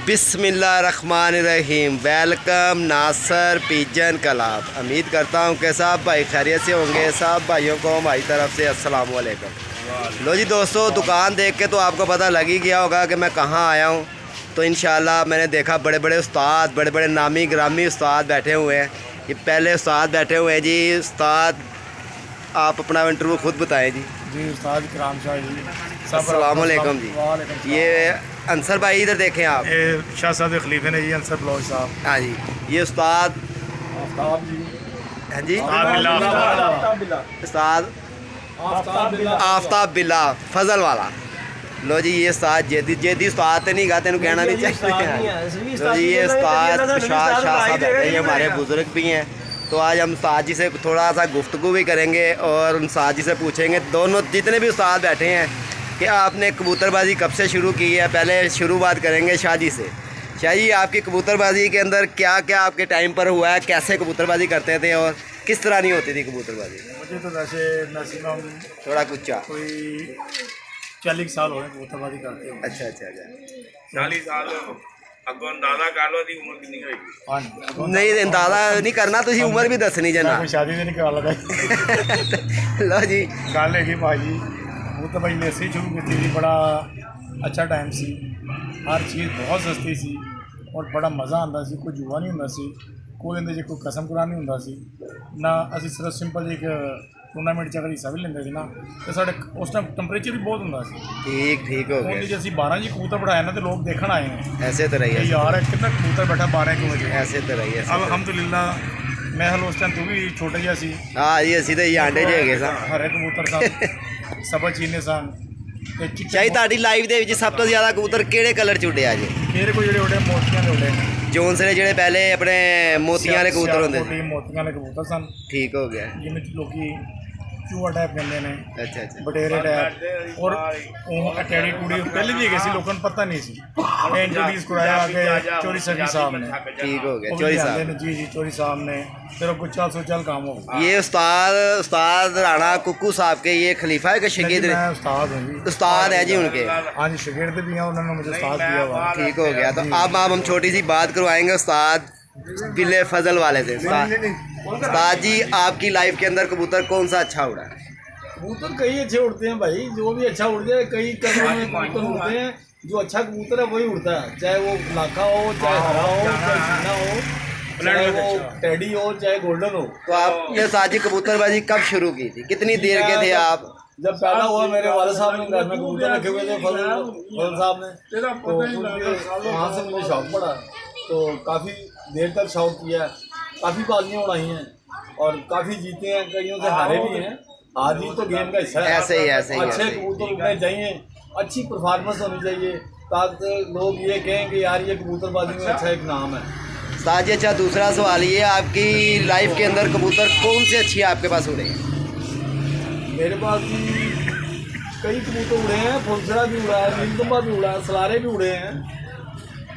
बिस्मिल्लाहिर्रहमानिर्रहीम। वेलकम नासर pigeon club. उम्मीद करता हूँ कि सब भाई खैरियत से होंगे। सब भाइयों को हमारी तरफ से अस्सलाम वालेकुम। लो जी दोस्तों, दुकान देख के तो आपको पता लग ही गया होगा कि मैं कहाँ आया हूँ। तो इंशाल्लाह मैंने देखा बड़े बड़े उस्ताद, बड़े बड़े नामी ग्रामी उस्ताद बैठे हुए हैं। ये पहले उस्ताद बैठे हुए हैं जी। उस्ताद आप अपना इंटरव्यू खुद बताएं जी। जी उस्ताद कराम शाह जी, अस्सलाम वालेकुम जी। ये अंसर भाई इधर देखें आप, ये शाह साहब के खलीफे ने जी, अंसर ब्लॉग साहब। हाँ जी। ये उस्ताद आफ्ताब जी, हैं जी, उस्ताद आफ्ताब बिल्ला फजल वाला। लो जी ये उस्ताद जेदी उस्ताद तो नहीं गा, तेन कहना नहीं चाहिए। लो जी ये उस्ताद शाह साहब हैं, ये हमारे बुजुर्ग भी हैं। तो आज हम उस्ताद जी से थोड़ा सा गुफ्तगू भी करेंगे और उन उस्ताद जी से पूछेंगे, दोनों जितने भी उस्ताद बैठे हैं, कि आपने कबूतरबाजी कब से शुरू की है। पहले शुरुआत करेंगे शाह जी से। शाह जी, आपकी कबूतरबाजी के अंदर क्या क्या आपके टाइम पर हुआ है, कैसे कबूतरबाजी करते थे और किस तरह नहीं होती थी कबूतरबाजी? मुझे तो वैसे मैक्सिमम थोड़ा कुछ कोई 40 साल हो गए कबूतरबाजी करते हुए। अच्छा अच्छा अच्छा। 40 साल अगों अंदाजा कर लो दी उम्र कितनी होगी? हाँ जी, नहीं अंदाजा नहीं करना, तुझी उम्र भी दसनी जना। कोई शादी भी नहीं करा लगा। लो जी गल है भाजी, कबूतरबाजी ने ऐसे ही शुरू की थी। बड़ा अच्छा टाइम सी, हर चीज़ बहुत सस्ती सी और बड़ा मज़ा आता सी। कोई जुआ नहीं होंदा सी, कोई इहदे च कोई कसम कुरान नहीं होंदा सी ना। असीं सिर्फ सिंपल एक टूर्नामेंट च अगर हिस्सा भी लेंदे सी ना, तो साढ़े उस टाइम टैंपरेचर भी बहुत होंदा सी। ठीक हो ਹੁਣ गया। ਜੇ ਅਸੀਂ 12 ਜੀ ਕਬੂਤਰ ਬਿਠਾਏ ਨਾ, ਤੇ ਲੋਕ ਦੇਖਣ ਆਏ ਨੇ ऐसे तो रही ਕਿ है, ਯਾਰ ਕਿੰਨਾ ਕਬੂਤਰ ਬੈਠਾ 12 ਕੁ ਵਜੇ। ऐसे तो रही है। ਅਲਹਮਦੁਲਿਲਾ ਮੈਂ ਹਲ ਉਸ ਟਾਈਮ ਤੂੰ ਵੀ ਛੋਟਾ ਜਿਹਾ ਸੀ। हाँ जी असी तो ये आंडे जे गए सा। ਹਰੇ ਕਬੂਤਰ ਸਨ, ਸਬਾ ਚੀਨੇ ਸਨ ਤੇ ਚਿੱਟੇ। शाही ਤੁਹਾਡੀ ਲਾਈਫ ਦੇ ਵਿੱਚ ਸਭ ਤੋਂ ਜ਼ਿਆਦਾ ਕਬੂਤਰ ਕਿਹੜੇ ਕਲਰ ਚ ਉੱਡਿਆ ਜੀ? ਮੇਰੇ ਕੋਲ ਜਿਹੜੇ ਉੱਡੇ ਮੋਤੀਆਂ ਦੇ ਉੱਡੇ, ਜੋਨਸ ਦੇ ਜਿਹੜੇ ਪਹਿਲੇ ਆਪਣੇ ਮੋਤੀਆਂ ਵਾਲੇ ਕਬੂਤਰ ਹੁੰਦੇ ਸੀ। ਮੋਤੀਆਂ ਦੇ ਕਬੂਤਰ ਸਨ, ਠੀਕ ਹੋ ਗਿਆ। ਜਿਹਨੂੰ ਲੋਕੀ ਚੂਹਾ ਟਾਈਪ ਕਹਿੰਦੇ ਨੇ, ਅੱਛਾ ਅੱਛਾ। ਬਟੇਰੇ ਟਾਈਪ। ਔਰ ਉਹ ਅਕੈਡੀ ਕੁੜੀ ਪਹਿਲੇ ਵੀ ਹੈਗੇ ਸੀ, ਲੋਕਾਂ ਨੂੰ ਪਤਾ ਨਹੀਂ ਸੀ। ਇੰਟਰੋਡਿਊਸ ਕਰਾਇਆ ਕਿ ਚੋਰੀ ਸਫੀ ਸਾਹਿਬ ਨੇ। ठीक हो गया। ਉਹ ਵੀ चोरी ਆਉਂਦੇ साहब, ਨੇ, ਜੀ ਚੋਰੀ ਸਾਹਿਬ ਨੇ। फिर कुछ चाल सोचल काम हो गया। ये उस्ताद राणा कुक्कू साहब के ये खलीफा है कि शागिर्द? मैं उस्ताद हूँ जी। उस्ताद है जी उनके। हाँ जी, शागिर्द भी हैं, उन्होंने मुझे उस्ताद किया हुआ। ठीक हो गया। तो अब हम छोटी सी बात करवाएंगे उस्ताद बिल्ले फजल वाले से। उस्ताद जी, आपकी लाइफ के अंदर कबूतर कौन सा अच्छा उड़ा है? कबूतर कई अच्छे उड़ते हैं भाई, जो भी अच्छा उड़ जाए। कई कलर में कबूतर उड़ते हैं, जो अच्छा कबूतर है वही उड़ता है। चाहे वो लाखा हो, चाहे हरा हो, चाहे सीना हो, चाहे वो टेडी हो, चाहे गोल्डन हो। तो आपने उस्ताद जी कबूतरबाजी कब शुरू की थी, कितनी देर के थे आप? जब पैदा हुआ मेरे वाले साहब ने घर में कबूतर रखे हुए थे, फजल साहब ने, तो वहाँ से मुझे शौक पड़ा। तो काफ़ी देर तक शौक किया, काफ़ी बाजियाँ उड़ाई हैं और काफ़ी जीते हैं, कईयों से हारे भी हैं। हार जीत तो गेम का हिस्सा है। ऐसे ही अच्छे कबूतर उड़ने चाहिए, अच्छी परफॉर्मेंस होनी चाहिए, ताकि लोग ये कहें कि यार ये कबूतरबाजी में अच्छा एक नाम है। उस्ताद जी अच्छा, दूसरा सवाल ये, आपकी लाइफ के अंदर कबूतर कौन से अच्छी आपके पास उड़े हैं? मेरे पास भी कई कबूतर उड़े हैं, फुलसरा भी उड़ा है, नीलकंबा भी उड़ा है, सलारे भी उड़े हैं,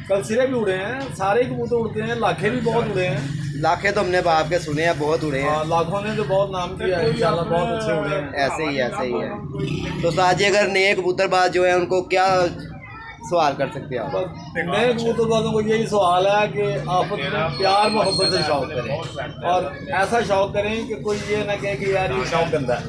कलसिरे भी उड़े हैं, सारे कबूतर उड़ते हैं। लाखे भी बहुत उड़े हैं। लाखे तो हमने बाप के सुने हैं, बहुत उड़े हैं। लाखों ने तो बहुत नाम किया है, इंशाल्लाह बहुत अच्छे उड़े हैं। ऐसे ही है। तो उस्ताद जी, अगर नए कबूतरबाज जो है उनको क्या सवाल कर सकते हैं आप? बस नए कबूतरबाजों को यही सवाल है कि आप अपने प्यार मोहब्बत से शौक करें और ऐसा शौक करें कि कोई ये ना कहे कि यार ये शौक गंदा है।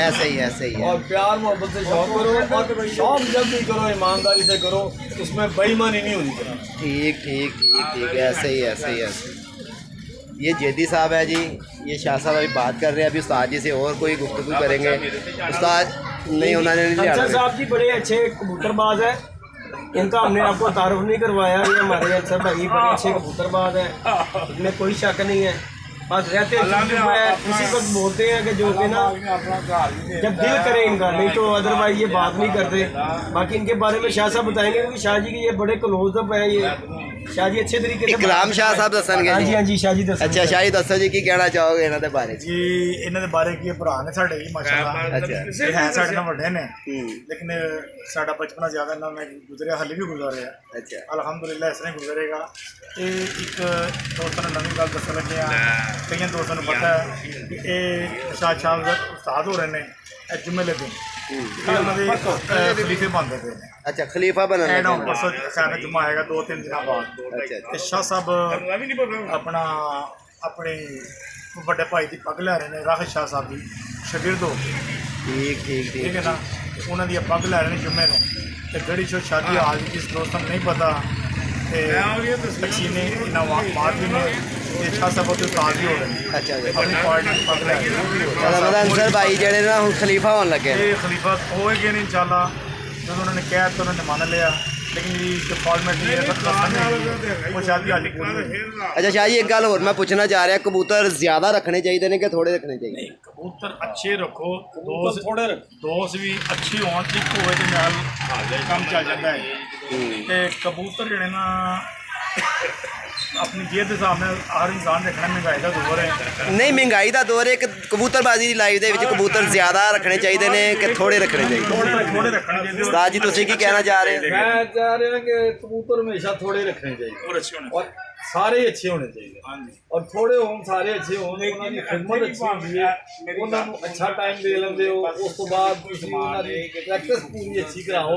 ऐसे ही है। और प्यार मोहब्बत से शौक करो, और शौक जब भी करो ईमानदारी से करो, उसमें बेईमानी नहीं होनी चाहिए। ठीक। ऐसे ही। ये जेदी साहब है जी, ये शाह साहब अभी बात कर रहे हैं। अभी उस्ताद जी से और कोई गुफ्तगू करेंगे। उस्ताद नहीं, उन्होंने नहीं अच्छा साहब जी बड़े अच्छे कबूतरबाज है, इनका हमने आपको तारुफ नहीं करवाया। ये हमारे अक्सर भाई बड़े अच्छे कबूतरबाज हैं, इसमें कोई शक नहीं है। बस रहते इसी वक्त बोलते हैं कि जो कि ना जब दिल करे इनका, नहीं तो अदरवाइज ये बात नहीं करते। बाकी इनके बारे में शाह साहब बताएंगे, क्योंकि शाह जी के ये बड़े क्लोजअप है। ये शाह जी अच्छे तरीके से इकराम शाह साहब दसन हाँ जी, हाँ जी शाह जी दस। अच्छा शाही दसो जी, की कहना चाहोगे इन्हों के बारे? जी इन्हों के बारे की भरा ने साढ़े ही माशाल्लाह। अच्छा। है साढ़े नाल वड्डे ने, लेकिन साडा बचपना ज़्यादा इन्होंने गुजरिया, हाले भी गुजारे। अच्छा। अलहमदुलिल्लाह इस तरह गुजरेगा। ये एक दोस्तों ने नवी गल दसन लगे, कई दोस्तों को पता है कि ये शाह शाह उस्ताद हो रहे हैं जुम्मे के दिन। ਇਹ ਉਹਨਾਂ ਦੇ ਖਲੀਫੇ ਬਣਦੇ ਪਏ ਨੇ। ਅੱਛਾ ਖਲੀਫਾ ਬਣਨ ਐਡ ਲੱਗੇ ਨੇ। ਪਰਸੋਂ ਸਾਡਾ ਜੁਮਾ ਆਏਗਾ 2-3 ਦਿਨਾਂ ਬਾਅਦ। ਅੱਛਾ ਤੇ ਸ਼ਾਹ ਸਾਹਿਬ ਆਪਣਾ ਆਪਣੇ ਵੱਡੇ ਭਾਈ ਦੀ ਪੱਗ ਲੈ ਰਹੇ ਨੇ, ਰਾਹਤ ਸ਼ਾਹ ਸਾਹਿਬ ਦੀ ਸ਼ਾਗਿਰਦ ਹੋ ਕੇ, ਠੀਕ ਠੀਕ ਠੀਕ ਠੀਕ। ਹੈ ਨਾ। ਉਹਨਾਂ ਦੀ ਪੱਗ ਲੈ ਰਹੇ ਨੇ ਜੁਮੇ ਨੂੰ। ਤੇ ਗੜੀ ਚੋਂ ਸ਼ਾਦੀ ਹਾਲ ਜਿਸ ਦੋਸਤਾਂ ਨੂੰ ਨਹੀਂ ਪਤਾ ਤੇ ਅੱਛੀ ਨੇ ਇਹਨਾਂ ਮਾਰ ਵੀ ਨੇ ਤੇ ਸ਼ਾਹ ਸਾਹਿਬ ਉਹਦੇ ਉਸਤਾਦ ਵੀ ਹੋ ਰਹੇ ਨੇ। ਅੱਛਾ ਜੀ। ਆਪਣੀ ਪਾਰਟੀ ਦੀ ਪੱਗ ਲੈ ਰਹੇ ਨੇ। ਮਤਲਬ ਅੰਸਰ ਭਾਈ ਜਿਹੜੇ ਨਾ ਹੁਣ ਖਲੀਫਾ ਹੋਣ ਲੱਗੇ ਨੇ। ਇਹ ਖਲੀਫਾ ਹੋਏਗੇ ਨਹੀਂ ਇਨਸ਼ਾਅੱਲਾ। ਜਦੋਂ ਉਹਨਾਂ ਨੇ ਕਿਹਾ ਤਾਂ ਉਹਨਾਂ ਨੇ ਮੰਨ ਲਿਆ, ਲੇਕਿਨ ਇਹ ਫਾਰਮੈਟ ਇਹ ਉਹ ਸ਼ਾਦੀ ਹਾਲੀ ਪੂਰੀ ਹੋਈ। ਅੱਛਾ ਸ਼ਾਹ ਜੀ ਇੱਕ ਗੱਲ ਹੋਰ ਮੈਂ ਪੁੱਛਣਾ ਚਾਹ ਰਿਹਾ, ਕਬੂਤਰ ਜ਼ਿਆਦਾ ਰੱਖਣੇ ਚਾਹੀਦੇ ਨੇ ਕਿ ਥੋੜੇ ਰੱਖਣੇ ਚਾਹੀਦੇ? ਕਬੂਤਰ ਅੱਛੇ ਰੱਖੋ, ਦੋਸ ਵੀ ਅੱਛੀ ਹੋਣ, ਇੱਕ ਹੋਵੇ ਤੇ ਨਾਲ ਕੰਮ ਚੱਲ ਜਾਂਦਾ ਹੈ। ਤੇ ਕਬੂਤਰ ਜਿਹੜੇ ਨਾ ਆਪਣੀ ਜੇਬ ਦੇ ਹਿਸਾਬ ਨਾਲ ਹਰ ਇਨਸਾਨ ਦੇਖਣਾ, ਮਹਿੰਗਾਈ ਦਾ ਦੌਰ ਹੈ। ਨਹੀਂ ਮਹਿੰਗਾਈ ਦਾ ਦੌਰ ਹੈ, ਇੱਕ ਕਬੂਤਰਬਾਜ਼ੀ ਦੀ ਲਾਈਫ ਦੇ ਵਿੱਚ ਕਬੂਤਰ ਜ਼ਿਆਦਾ ਰੱਖਣੇ ਚਾਹੀਦੇ ਨੇ ਕਿ ਥੋੜੇ ਰੱਖਣੇ ਚਾਹੀਦੇ? ਥੋੜੇ ਰੱਖਣੇ ਚਾਹੀਦੇ। ਉਸਤਾਦ ਜੀ ਤੁਸੀਂ ਕੀ ਕਹਿਣਾ ਚਾਹ ਰਹੇ? मैं चाह रहा कि कबूतर हमेशा थोड़े रखने चाहिए और अच्छे होने और सारे अच्छे होने चाहिए। हाँ जी। और थोड़े होन सारे अच्छे होने की खिदमत अच्छी होती है, उन्होंने अच्छा टाइम दे लेंगे हो, उस तो बाद ਤੁਸੀਂ ਉਹਨਾਂ ਦੀ ਪ੍ਰੈਕਟਿਸ ਪੂਰੀ ਅੱਛੀ ਕਰਾਓ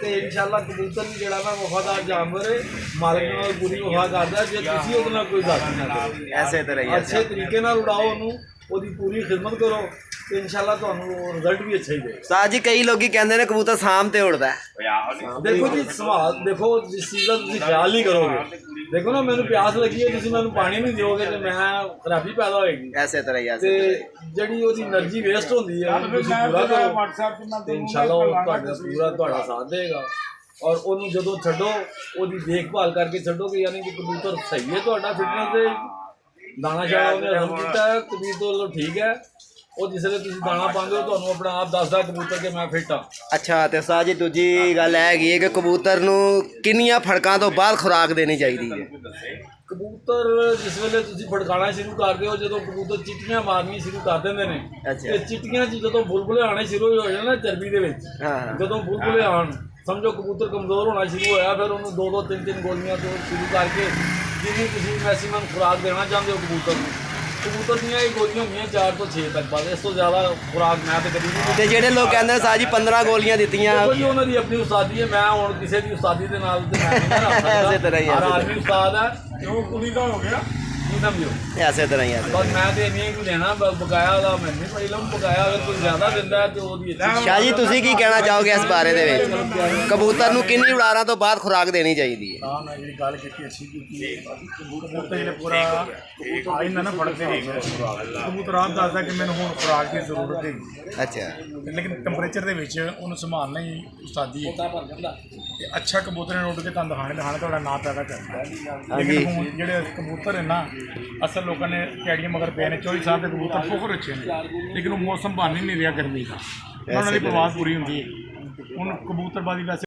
ਤੇ ਇਨਸ਼ਾਅੱਲਾ ਕਬੂਤਰ ਵੀ ਜਿਹੜਾ ਨਾ ਵਫਾਦਾਰ ਜਾਨਵਰ ਹੈ, ਮਾਲਕ ਨਾਲ ਪੂਰੀ ਵਫਾ ਕਰਦਾ ਜੇ ਤੁਸੀਂ ਉਹਦੇ ਨਾਲ ਕੋਈ ਗੱਲ ਨਾ ਕਰੋ। ਐਸੇ ਤਰ੍ਹਾਂ ਹੀ ਅੱਛੇ ਤਰੀਕੇ ਨਾਲ ਉਡਾਓ ਉਹਨੂੰ, ਉਹਦੀ ਪੂਰੀ ਖਿਦਮਤ ਕਰੋ ਤੇ ਇਨਸ਼ਾਅੱਲਾ ਤੁਹਾਨੂੰ ਰਿਜ਼ਲਟ ਵੀ ਅੱਛਾ ਹੀ ਦੇਗਾ। ਉਸਤਾਦ ਜੀ ਕਈ ਲੋਕੀ ਕਹਿੰਦੇ ਨੇ ਕਬੂਤਰ ਸ਼ਾਮ ਤੇ ਉੜਦਾ ਹੈ। ਦੇਖੋ ਜੀ ਸਵਾਲ ਦੇਖੋ, ਜਿਸ ਚੀਜ਼ ਦਾ ਤੁਸੀਂ ਖਿਆਲ ਨਹੀਂ ਕਰੋਗੇ, ਦੇਖੋ ਨਾ ਮੈਨੂੰ ਪਿਆਸ ਲੱਗੀ ਹੈ, ਤੁਸੀਂ ਮੈਨੂੰ ਪਾਣੀ ਨਹੀਂ ਦਿਓਗੇ ਤੇ ਮੈਂ ਖਰਾਬੀ ਪੈਦਾ ਹੋਏਗੀ। ਐਸੇ ਤਰ੍ਹਾਂ ਹੀ ਤੇ ਜਿਹੜੀ ਉਹਦੀ એનર્ਜੀ ਵੇਸਟ ਹੁੰਦੀ ਹੈ ਉਹਨੂੰ ਤੁਸੀਂ ਪੂਰਾ ਕਰੋ ਤੇ ਇਨਸ਼ਾਅੱਲਾ ਉਹ ਤੁਹਾਡਾ ਸਾਥ ਦੇਗਾ। ਔਰ ਉਹਨੂੰ ਜਦੋਂ ਛੱਡੋ ਉਹਦੀ ਦੇਖਭਾਲ ਕਰਕੇ ਛੱਡੋਗੇ, ਯਾਨੀ ਕਿ ਕਬੂਤਰ ਸਹੀ ਹੈ ਤੁਹਾਡਾ ਫਿਟਨੈਸ ਦੇ ਦਾਣਾ ਸ਼ਾਣਾ ਉਹਨੇ ਹਜ਼ਮ ਕੀਤਾ ਹੈ, ਕਬੂਤਰ ਤੋਂ ਠੀਕ ਹੈ। ਉਹ ਜਿਸ ਵੇਲੇ ਤੁਸੀਂ ਦਾਣਾ ਪਾਉਂਦੇ ਹੋ ਤੁਹਾਨੂੰ ਆਪਣਾ ਆਪ ਦੱਸਦਾ ਕਬੂਤਰ ਕਿ ਮੈਂ ਫਿੱਟ ਹਾਂ। ਅੱਛਾ ਤੇ ਉਸਤਾਦ ਜੀ ਦੂਜੀ ਗੱਲ ਇਹ ਹੈਗੀ ਹੈ ਕਿ ਕਬੂਤਰ ਨੂੰ ਕਿੰਨੀਆਂ ਫੜਕਾਂ ਤੋਂ ਬਾਅਦ ਖੁਰਾਕ ਦੇਣੀ ਚਾਹੀਦੀ ਹੈ? ਕਬੂਤਰ ਜਿਸ ਵੇਲੇ ਤੁਸੀਂ ਫੜਕਾਣਾ ਸ਼ੁਰੂ ਕਰਦੇ ਹੋ, ਜਦੋਂ ਕਬੂਤਰ ਚਿੱਟੀਆਂ ਮਾਰਨੀਆਂ ਸ਼ੁਰੂ ਕਰ ਦਿੰਦੇ ਨੇ ਅੱਛਾ। ਤੇ ਚਿੱਟੀਆਂ 'ਚ ਜਦੋਂ ਬੁਲਬੁਲੇ ਆਣੇ ਸ਼ੁਰੂ ਹੋ ਜਾਣ ਨਾ ਚਰਬੀ ਦੇ ਵਿੱਚ, ਹਾਂ। ਜਦੋਂ ਬੁਲਬੁਲੇ ਆਣ ਸਮਝੋ ਕਬੂਤਰ ਕਮਜ਼ੋਰ ਹੋਣਾ ਸ਼ੁਰੂ ਹੋਇਆ, ਫਿਰ ਉਹਨੂੰ 2-2 3-3 ਗੋਲੀਆਂ ਤੋਂ ਸ਼ੁਰੂ ਕਰਕੇ ਜਿੰਨੀ ਤੁਸੀਂ ਮੈਕਸਿਮਮ ਖੁਰਾਕ ਦੇਣਾ ਚਾਹੁੰਦੇ ਹੋ ਕਬੂਤਰ ਨੂੰ, ਕਬੂਤਰ ਦੀਆਂ ਇਹ ਗੋਲੀਆਂ ਹੁੰਦੀਆਂ 4 ਤੋਂ 6 ਤੱਕ, ਬਸ ਇਸ ਤੋਂ ਜ਼ਿਆਦਾ ਖੁਰਾਕ ਮੈਂ ਤਾਂ ਕਦੀ ਨਹੀਂ ਤੇ ਜਿਹੜੇ ਲੋਕ ਕਹਿੰਦੇ ਨੇ ਉਸਤਾਦ ਜੀ 15 ਗੋਲੀਆਂ ਦਿੱਤੀਆਂ। ਦੇਖੋ ਜੀ ਉਹਨਾਂ ਦੀ ਆਪਣੀ ਉਸਤਾਦੀ ਹੈ, ਮੈਂ ਹੁਣ ਕਿਸੇ ਦੀ ਉਸਤਾਦੀ ਦੇ ਨਾਲ ਤੇ ਮੈਂ ਨਹੀਂ ਰੱਖ ਸਕਦਾ। ਐਸੇ ਤਰ੍ਹਾਂ ਹੀ ਹੈ, ਹਰ ਐਸੇ ਆਦਮੀ ਉਸਤਾਦ ਹੈ, ਜੋ ਕੁੜੀ ਦਾ ਹੋ ਗਿਆ ਕੀ ਸਮਝੋ। ਐਸੇ ਤਰ੍ਹਾਂ ਹੀ ਹੈ। ਬਸ ਮੈਂ ਤੇ ਇੰਨੀ ਕੁ ਦੇਣਾ, ਬਕਾਇਆ ਦਾ ਮੈਂ ਨਹੀਂ ਪਹਿਲਾਂ ਬਕਾਇਆ, ਅਗਰ ਕੋਈ ਜ਼ਿਆਦਾ ਦਿੰਦਾ ਹੈ ਤੇ ਉਹਦੀ ਅੱਛੀ। ਸ਼ਾਹ ਜੀ ਤੁਸੀਂ ਕੀ ਕਹਿਣਾ ਚਾਹੋਗੇ ਇਸ ਬਾਰੇ ਦੇ ਵਿੱਚ? ਕਬੂਤਰ ਨੂੰ ਕਿੰਨੀ ਉਡਾਰਾਂ ਤੋਂ ਬਾਅਦ ਖੁਰਾਕ ਦੇਣੀ ਚਾਹੀਦੀ ਹੈ? ਹਾਂ ਮੈਂ ਜਿਹੜੀ ਗੱਲ ਕੀਤੀ ਅੱਛੀ ਕੀਤੀ। ਕਬੂਤਰ ਜਿਹੜੇ ਪੂਰਾ ਆਈ ਨਾ ਫੜਦੇ ਨੇ, ਕਬੂਤਰ ਆਪ ਦੱਸਦਾ ਕਿ ਮੈਨੂੰ ਹੁਣ ਖੁਰਾਕ ਦੀ ਜ਼ਰੂਰਤ ਹੈ, ਅੱਛਾ। ਲੇਕਿਨ ਟੈਂਪਰੇਚਰ ਦੇ ਵਿੱਚ ਉਹਨੂੰ ਸੰਭਾਲਣਾ ਹੀ ਉਸਤਾਦੀ ਹੈ। ਤੇ ਅੱਛਾ ਕਬੂਤਰ ਨੇ ਉੱਡ ਕੇ ਤੁਹਾਨੂੰ ਦਿਖਾਣੇ ਤੁਹਾਡਾ ਨਾਂ ਪੈਦਾ ਕਰਦਾ। ਲੇਕਿਨ ਹੁਣ ਜਿਹੜੇ ਕਬੂਤਰ ਹੈ ਨਾ, ਅਸਲ ਲੋਕਾਂ ਨੇ ਕੈੜੀਆਂ ਮਗਰ ਪਏ ਨੇ 24 ਸਾਲ ਦੇ ਕਬੂਤਰ ਬਹੁਤ ਅੱਛੇ ਨੇ, ਲੇਕਿਨ ਉਹ ਮੌਸਮ ਬਣ ਹੀ ਨਹੀਂ ਰਿਹਾ ਗਰਮੀ ਦਾ, ਉਹਨਾਂ ਦੀ ਪ੍ਰਵਾਹ ਪੂਰੀ ਹੁੰਦੀ ਹੈ। ਹੁਣ ਕਬੂਤਰਬਾਜ਼ੀ ਵੈਸੇ